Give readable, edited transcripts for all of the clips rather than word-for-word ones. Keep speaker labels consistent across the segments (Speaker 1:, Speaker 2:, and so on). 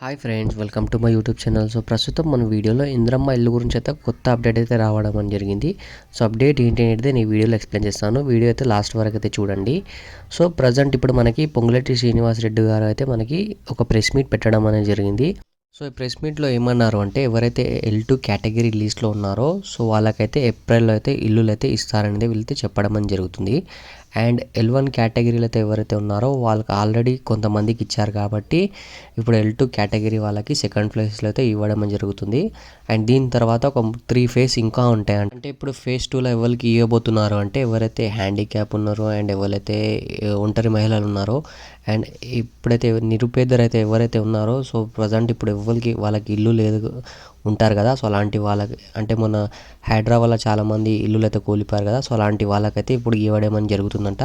Speaker 1: Hi friends, welcome to my YouTube channel. So ప్రస్తుతం మన వీడియోలో ఇంద్రమ్మ ఇల్లు గురించి అయితే కొత్త అప్డేట్ అయితే రావడం అని జరిగింది. సో అప్డేట్ ఏంటి అనేది నేను ఈ వీడియోలో ఎక్స్ప్లెయిన్ చేస్తాను. వీడియో అయితే లాస్ట్ వరకు అయితే చూడండి. సో ప్రజెంట్ ఇప్పుడు మనకి పొంగులేటి శ్రీనివాస్ రెడ్డి గారు అయితే మనకి ఒక ప్రెస్ మీట్ పెట్టడం అనేది జరిగింది. సో ఈ ప్రెస్ మీట్లో ఏమన్నారు అంటే, ఎవరైతే L2 కేటగిరీ లిస్ట్లో ఉన్నారో సో వాళ్ళకైతే ఏప్రిల్లో అయితే ఇల్లులు అయితే ఇస్తారనేది వీళ్ళైతే చెప్పడం అని జరుగుతుంది. అండ్ L1 కేటగిరీలో అయితే ఎవరైతే ఉన్నారో వాళ్ళకి ఆల్రెడీ కొంతమందికి ఇచ్చారు కాబట్టి ఇప్పుడు L2 కేటగిరీ వాళ్ళకి సెకండ్ ప్లేస్లో అయితే ఇవ్వడం అని జరుగుతుంది. అండ్ దీని తర్వాత ఒక 3 ఫేజ్ ఇంకా ఉంటాయి. అంటే ఇప్పుడు ఫేజ్ 2లో ఎవరికి ఇవ్వబోతున్నారు అంటే, ఎవరైతే హ్యాండిక్యాప్ ఉన్నారో అండ్ ఎవరైతే ఒంటరి మహిళలు ఉన్నారో అండ్ ఇప్పుడైతే నిరుపేదరైతే ఎవరైతే ఉన్నారో సో ప్రజెంట్ ఇప్పుడు ఎవరికి వాళ్ళకి ఇల్లు లేదు ఉంటారు కదా. సో అలాంటి వాళ్ళకి అంటే మొన్న హైదరాబాద్లో చాలామంది ఇల్లులు అయితే కూలిపోయారు కదా. సో అలాంటి వాళ్ళకైతే ఇప్పుడు ఇవ్వడం అని జరుగుతుందంట.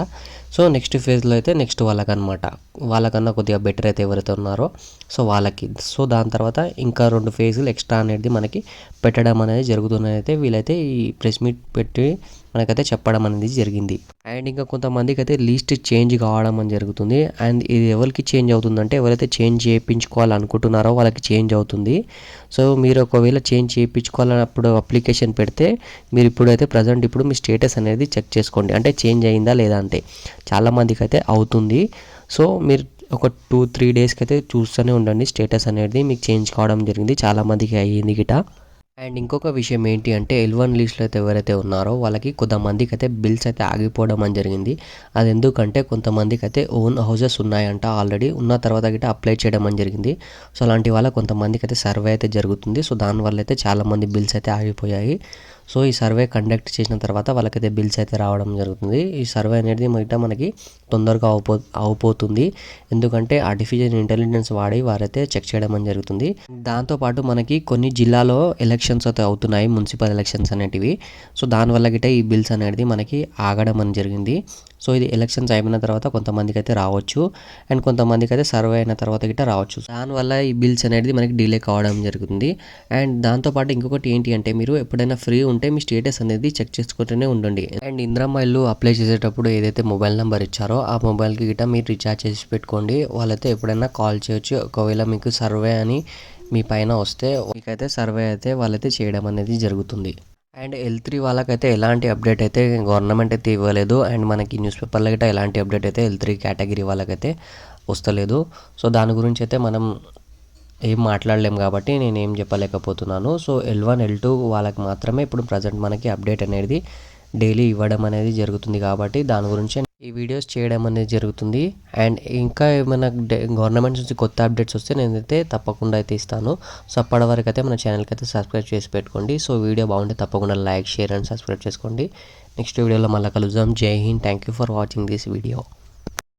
Speaker 1: సో నెక్స్ట్ ఫేజ్లో అయితే నెక్స్ట్ వాళ్ళకనమాట, వాళ్ళకన్నా కొద్దిగా బెటర్ అయితే ఎవరైతే ఉన్నారో సో వాళ్ళకి. సో దాని తర్వాత ఇంకా 2 ఫేజులు ఎక్స్ట్రా అనేది మనకి పెట్టడం అనేది జరుగుతుందని అయితే వీళ్ళైతే ఈ ప్రెస్ మీట్ పెట్టి మనకైతే చెప్పడం అనేది జరిగింది. అండ్ ఇంకా కొంతమందికి అయితే లిస్ట్ చేంజ్ కావడం అని జరుగుతుంది. అండ్ ఇది ఎవరికి చేంజ్ అవుతుందంటే, ఎవరైతే చేంజ్ చేయించుకోవాలనుకుంటున్నారో వాళ్ళకి చేంజ్ అవుతుంది. సో మీరు ఒకవేళ చేంజ్ చేయించుకోవాలన్నప్పుడు అప్లికేషన్ పెడితే మీరు ఇప్పుడైతే ప్రజెంట్ ఇప్పుడు మీ స్టేటస్ అనేది చెక్ చేసుకోండి, అంటే చేంజ్ అయిందా లేదా అంటే. చాలామందికి అయితే అవుతుంది. సో మీరు ఒక 2-3 డేస్కి అయితే చూస్తూనే ఉండండి, స్టేటస్ అనేది మీకు చేంజ్ కావడం జరిగింది. చాలామందికి అయ్యింది గిట. అండ్ ఇంకొక విషయం ఏంటి అంటే, L1 లిస్ట్లో అయితే ఎవరైతే ఉన్నారో వాళ్ళకి కొంతమందికి అయితే బిల్స్ అయితే ఆగిపోవడం అని జరిగింది. అది ఎందుకంటే కొంతమందికి అయితే ఓన్ హౌసెస్ ఉన్నాయంట, ఆల్రెడీ ఉన్న తర్వాత గిట్ట అప్లై చేయడం అని జరిగింది. సో అలాంటి వాళ్ళ కొంతమందికి అయితే సర్వే అయితే జరుగుతుంది. సో దానివల్ల అయితే చాలామంది బిల్స్ అయితే ఆగిపోయాయి. సో ఈ సర్వే కండక్ట్ చేసిన తర్వాత వాళ్ళకైతే బిల్స్ అయితే రావడం జరుగుతుంది. ఈ సర్వే అనేది మనకి తొందరగా అవపోతుంది, ఎందుకంటే ఆర్టిఫిషియల్ ఇంటెలిజెన్స్ వాడి వారైతే చెక్ చేయడం అని జరుగుతుంది. దాంతోపాటు మనకి కొన్ని జిల్లాలో ఎలక్షన్స్ అయితే అవుతున్నాయి, మున్సిపల్ ఎలక్షన్స్ అనేటివి. సో దానివల్ల గిట్ట ఈ బిల్స్ అనేది మనకి ఆగడం అని జరిగింది. సో ఇది ఎలక్షన్స్ అయిపోయిన తర్వాత కొంతమందికి అయితే రావచ్చు అండ్ కొంతమందికి అయితే సర్వే అయిన తర్వాత గిట్ట రావచ్చు. దానివల్ల ఈ బిల్స్ అనేది మనకి డిలే కావడం జరుగుతుంది. అండ్ దాంతోపాటు ఇంకొకటి ఏంటి అంటే, మీరు ఎప్పుడైనా ఫ్రీ ఉంటే మీ స్టేటస్ అనేది చెక్ చేసుకుంటూనే ఉండండి. అండ్ ఇంద్రమ్మ ఇల్లు అప్లై చేసేటప్పుడు ఏదైతే మొబైల్ నెంబర్ ఇచ్చారో ఆ మొబైల్కి గిట్ట మీరు రీఛార్జ్ చేసి పెట్టుకోండి. వాళ్ళైతే ఎప్పుడైనా కాల్ చేయొచ్చు. ఒకవేళ మీకు సర్వే అని మీ పైన వస్తే మీకైతే సర్వే అయితే వాళ్ళైతే చేయడం అనేది జరుగుతుంది. అండ్ L3 వాళ్ళకైతే ఎలాంటి అప్డేట్ అయితే గవర్నమెంట్ అయితే ఇవ్వలేదు. అండ్ మనకి న్యూస్ పేపర్లో అయితే ఎలాంటి అప్డేట్ అయితే L3 కేటగిరీ వాళ్ళకైతే వస్తలేదు. సో దాని గురించి అయితే మనం ఏం మాట్లాడలేం కాబట్టి నేను ఏం చెప్పలేకపోతున్నాను. సో L1 L2 వాళ్ళకి మాత్రమే ఇప్పుడు ప్రజెంట్ మనకి అప్డేట్ అనేది డైలీ ఇవ్వడం అనేది జరుగుతుంది కాబట్టి దాని గురించి ఈ వీడియోస్ చేయడం అనేది జరుగుతుంది. అండ్ ఇంకా ఏమైనా గవర్నమెంట్ నుంచి కొత్త అప్డేట్స్ వస్తే నేనైతే తప్పకుండా అయితే ఇస్తాను. సో అప్పటి వరకు అయితే మన ఛానల్కి అయితే సబ్స్క్రైబ్ చేసి పెట్టుకోండి. సో వీడియో బాగుంటే తప్పకుండా లైక్, షేర్ అండ్ సబ్స్క్రైబ్ చేసుకోండి. నెక్స్ట్ వీడియోలో మళ్ళీ కలుద్దాం. జై Hind. Thank you for watching this video.